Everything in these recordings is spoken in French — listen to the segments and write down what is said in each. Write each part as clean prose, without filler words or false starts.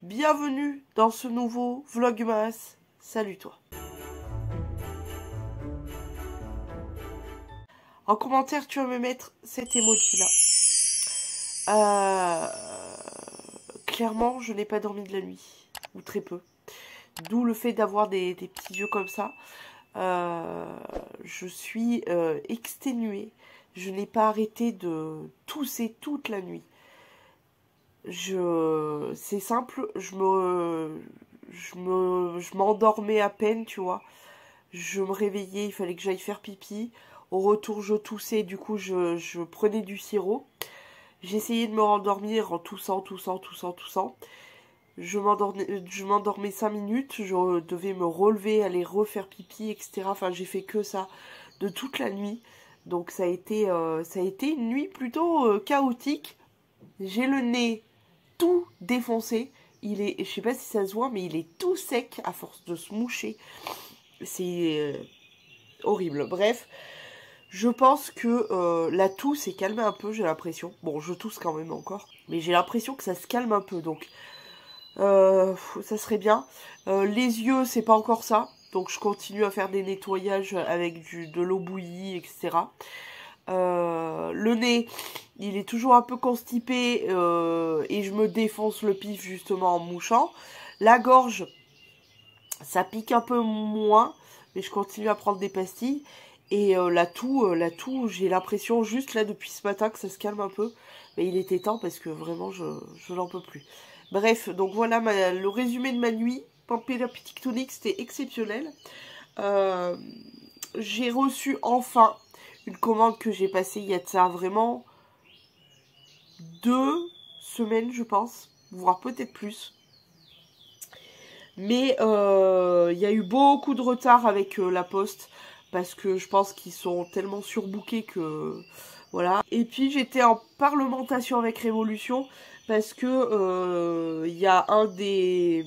Bienvenue dans ce nouveau Vlogmas. Salut toi. En commentaire, tu vas me mettre cet emoji là. Clairement, je n'ai pas dormi de la nuit, ou très peu. D'où le fait d'avoir des petits yeux comme ça. Je suis exténuée. Je n'ai pas arrêté de tousser toute la nuit. C'est simple, je m'endormais à peine, tu vois. Je me réveillais, il fallait que j'aille faire pipi. Au retour, je toussais, du coup, je prenais du sirop. J'essayais de me rendormir en toussant. Je m'endormais 5 minutes, je devais me relever, aller refaire pipi, etc. Enfin, j'ai fait que ça de toute la nuit. Donc ça a été une nuit plutôt chaotique. J'ai le nez tout défoncé. Je sais pas si ça se voit, mais il est tout sec à force de se moucher. C'est horrible. Bref, je pense que la toux s'est calmée un peu, j'ai l'impression. Bon, je tousse quand même encore, mais j'ai l'impression que ça se calme un peu, donc ça serait bien. Les yeux, c'est pas encore ça, donc je continue à faire des nettoyages avec de l'eau bouillie, etc. Le nez, il est toujours un peu constipé et je me défonce le pif justement en mouchant. La gorge, ça pique un peu moins, mais je continue à prendre des pastilles. Et la toux, j'ai l'impression juste là depuis ce matin que ça se calme un peu. Mais il était temps parce que vraiment je n'en peux plus. Bref, donc voilà le résumé de ma nuit. Pampélia Tonic, c'était exceptionnel. J'ai reçu enfin une commande que j'ai passée il y a de ça vraiment 2 semaines, je pense, voire peut-être plus. Mais il y a eu beaucoup de retard avec la poste parce que je pense qu'ils sont tellement surbookés que voilà. Et puis j'étais en parlementation avec Révolution parce que il y a un des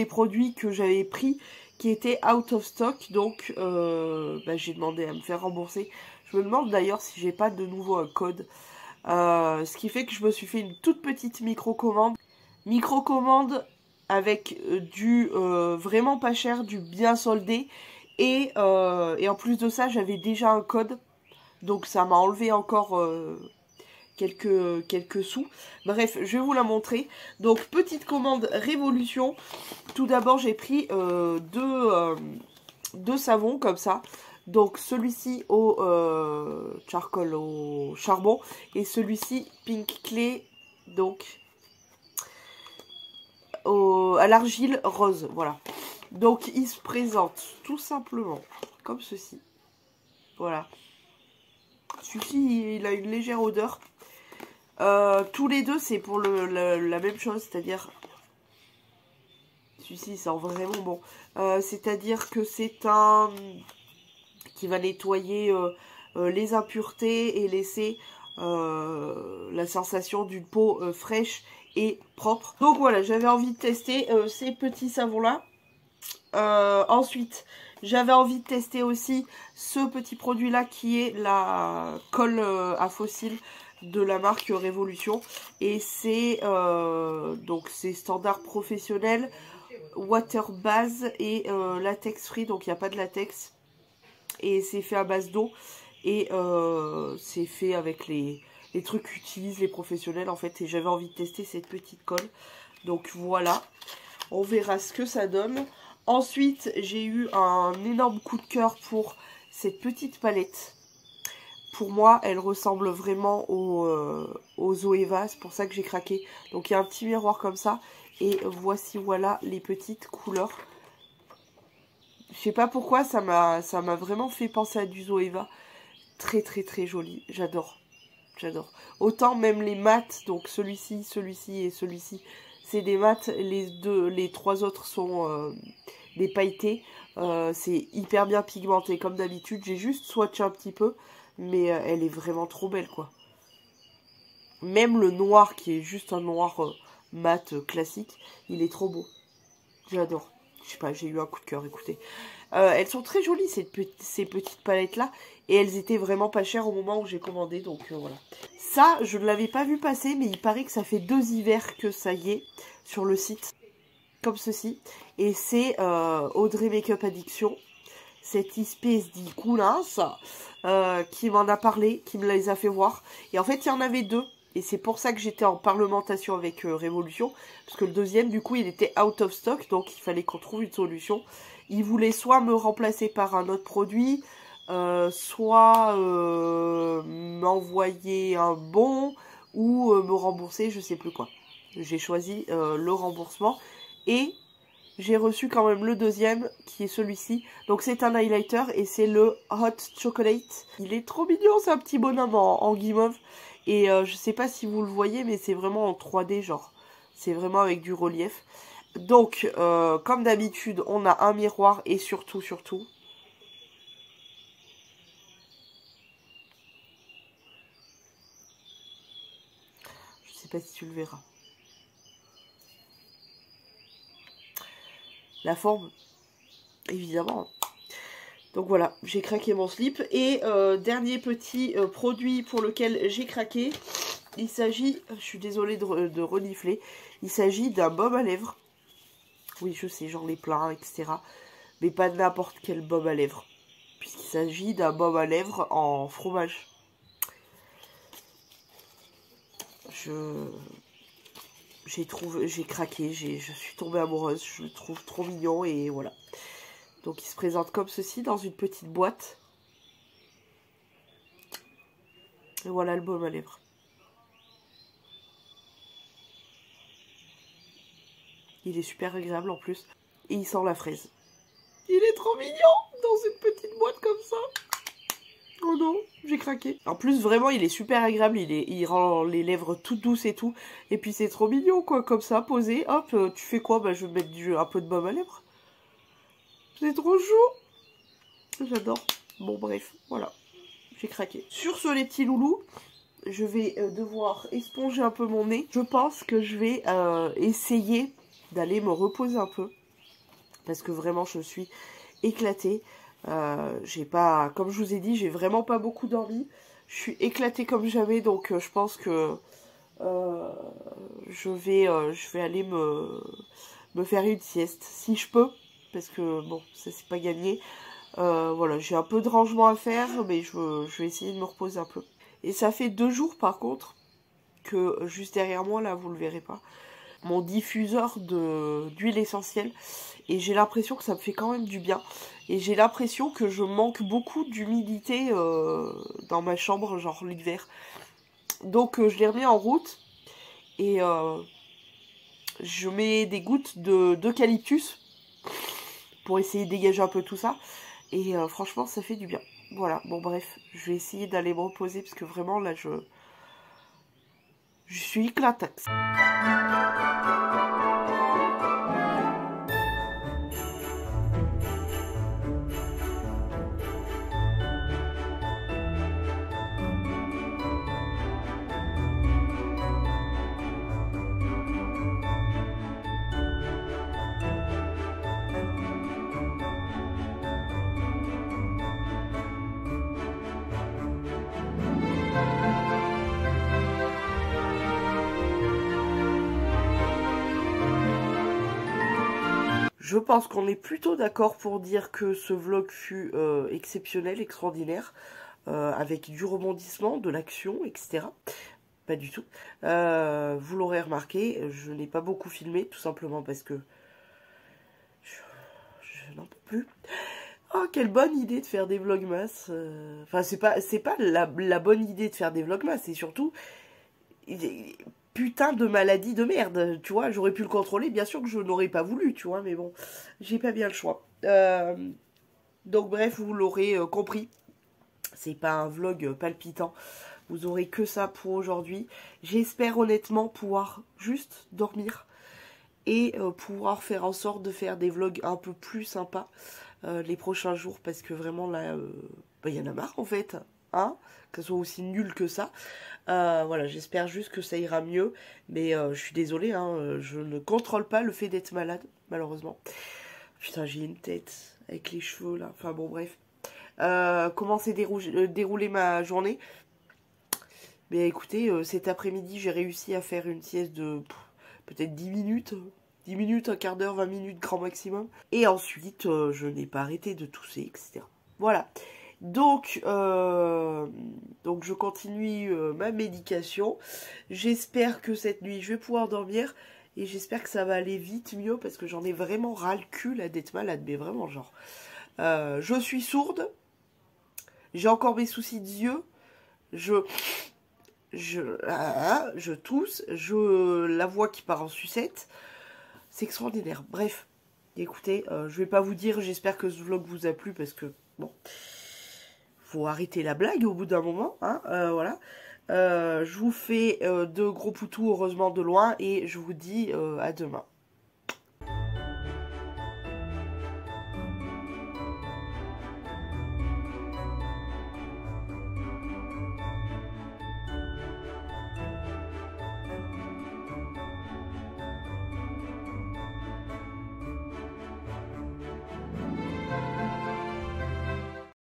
produits que j'avais pris qui était out of stock, donc j'ai demandé à me faire rembourser. Je me demande d'ailleurs si j'ai pas de nouveau un code. Ce qui fait que je me suis fait une toute petite micro-commande. Micro-commande avec du vraiment pas cher, du bien soldé. Et en plus de ça, j'avais déjà un code. Donc ça m'a enlevé encore quelques sous. Bref, je vais vous la montrer. Donc petite commande Révolution. Tout d'abord, j'ai pris deux savons comme ça. Donc celui-ci au charcoal, au charbon, et celui-ci Pink Clay, donc à l'argile rose, voilà. Donc il se présente tout simplement comme ceci, voilà. Celui-ci, il a une légère odeur. Tous les deux, c'est pour la même chose, c'est-à-dire... Celui-ci sent vraiment bon. C'est-à-dire que c'est un... qui va nettoyer les impuretés et laisser la sensation d'une peau fraîche et propre. Donc voilà, j'avais envie de tester ces petits savons-là. Ensuite, j'avais envie de tester aussi ce petit produit-là qui est la colle à fossiles de la marque Révolution. Et c'est donc c'est standard professionnel, water base et latex free, donc il n'y a pas de latex. Et c'est fait à base d'eau. Et c'est fait avec les trucs qu'utilisent les professionnels en fait. Et j'avais envie de tester cette petite colle. Donc voilà, on verra ce que ça donne. Ensuite, j'ai eu un énorme coup de cœur pour cette petite palette. Pour moi, elle ressemble vraiment aux Zoeva, c'est pour ça que j'ai craqué. Donc il y a un petit miroir comme ça. Et voici, voilà, les petites couleurs. Je sais pas pourquoi, ça m'a vraiment fait penser à du Zoeva. Très très très joli, j'adore. J'adore. Autant même les mats, donc celui-ci, celui-ci et celui-ci, c'est des mats. Les trois autres sont des pailletés. C'est hyper bien pigmenté comme d'habitude. J'ai juste swatché un petit peu, mais elle est vraiment trop belle quoi. Même le noir qui est juste un noir mat classique, il est trop beau. J'adore. Je sais pas, j'ai eu un coup de cœur, écoutez. Elles sont très jolies ces petites palettes là. Et elles étaient vraiment pas chères au moment où j'ai commandé, donc voilà. Ça, je ne l'avais pas vu passer, mais il paraît que ça fait 2 hivers que ça y est sur le site. Comme ceci. Et c'est Audrey Makeup Addiction. Cette espèce d'icounin, qui m'en a parlé, qui me les a fait voir. Et en fait, il y en avait 2. Et c'est pour ça que j'étais en parlementation avec Révolution. Parce que le deuxième, du coup, il était out of stock. Donc, il fallait qu'on trouve une solution. Il voulait soit me remplacer par un autre produit, soit m'envoyer un bon, ou me rembourser, je sais plus quoi. J'ai choisi le remboursement. Et j'ai reçu quand même le deuxième, qui est celui-ci. Donc c'est un highlighter et c'est le Hot Chocolate. Il est trop mignon, c'est un petit bonhomme en guimauve. Et je sais pas si vous le voyez, mais c'est vraiment en 3D, genre. C'est vraiment avec du relief. Donc, comme d'habitude, on a un miroir et surtout... Je sais pas si tu le verras. La forme, évidemment. Donc voilà, j'ai craqué mon slip. Et dernier petit produit pour lequel j'ai craqué, il s'agit, je suis désolée de renifler, il s'agit d'un baume à lèvres. Oui, je sais, genre les pleins, etc. Mais pas n'importe quel baume à lèvres. Puisqu'il s'agit d'un baume à lèvres en fromage. J'ai craqué, je suis tombée amoureuse, je le trouve trop mignon et voilà. Donc il se présente comme ceci dans une petite boîte. Et voilà le baume à lèvres. Il est super agréable en plus. Et il sent la fraise. Il est trop mignon dans une petite boîte comme ça. Oh non, j'ai craqué. En plus, vraiment, il est super agréable. Il rend les lèvres toutes douces et tout. Et puis, c'est trop mignon, quoi. Comme ça, posé. Hop, tu fais quoi? Bah, je vais mettre un peu de baume à lèvres. C'est trop chou. J'adore. Bon, bref, voilà. J'ai craqué. Sur ce, les petits loulous, je vais devoir esponger un peu mon nez. Je pense que je vais essayer d'aller me reposer un peu. Parce que vraiment, je suis éclatée. J'ai pas, comme je vous ai dit, j'ai vraiment pas beaucoup dormi. Je suis éclatée comme jamais, donc je pense que je vais aller me faire une sieste, si je peux, parce que bon, ça c'est pas gagné. Voilà, j'ai un peu de rangement à faire, mais je vais essayer de me reposer un peu. Et ça fait 2 jours par contre, que juste derrière moi, là, vous le verrez pas, mon diffuseur d'huile essentielle. Et j'ai l'impression que ça me fait quand même du bien. Et j'ai l'impression que je manque beaucoup d'humidité dans ma chambre, genre l'hiver. Donc je l'ai remis en route. Et je mets des gouttes d'eucalyptus pour essayer de dégager un peu tout ça. Et franchement, ça fait du bien. Voilà, bon bref, je vais essayer d'aller me reposer parce que vraiment là, je suis éclataxe. Je pense qu'on est plutôt d'accord pour dire que ce vlog fut exceptionnel, extraordinaire, avec du rebondissement, de l'action, etc. Pas du tout. Vous l'aurez remarqué, je n'ai pas beaucoup filmé, tout simplement parce que je n'en peux plus. Oh, quelle bonne idée de faire des vlogmas. Enfin, c'est pas la bonne idée de faire des vlogmas, c'est surtout... Putain de maladie de merde, tu vois, j'aurais pu le contrôler, bien sûr que je n'aurais pas voulu, tu vois, mais bon, j'ai pas bien le choix. Donc bref, vous l'aurez compris, c'est pas un vlog palpitant, vous aurez que ça pour aujourd'hui. J'espère honnêtement pouvoir juste dormir et pouvoir faire en sorte de faire des vlogs un peu plus sympas les prochains jours, parce que vraiment là, bah, y en a marre en fait, hein, que ce soit aussi nul que ça. Voilà, j'espère juste que ça ira mieux, mais je suis désolée, hein, je ne contrôle pas le fait d'être malade, malheureusement. Putain, j'ai une tête avec les cheveux là, enfin bon bref. comment s'est déroulée ma journée. Mais écoutez, cet après-midi, j'ai réussi à faire une sieste de peut-être 10 minutes. 10 minutes, un quart d'heure, 20 minutes, grand maximum. Et ensuite, je n'ai pas arrêté de tousser, etc. Voilà. Donc je continue ma médication. J'espère que cette nuit, je vais pouvoir dormir. Et j'espère que ça va aller vite mieux, parce que j'en ai vraiment ras le cul, là, d'être malade. Mais vraiment, genre... je suis sourde. J'ai encore mes soucis de yeux. Je tousse. La voix qui part en sucette. C'est extraordinaire. Bref, écoutez, je vais pas vous dire, j'espère que ce vlog vous a plu, parce que, bon, faut arrêter la blague au bout d'un moment, hein, voilà. Je vous fais de gros poutous, heureusement de loin, et je vous dis à demain.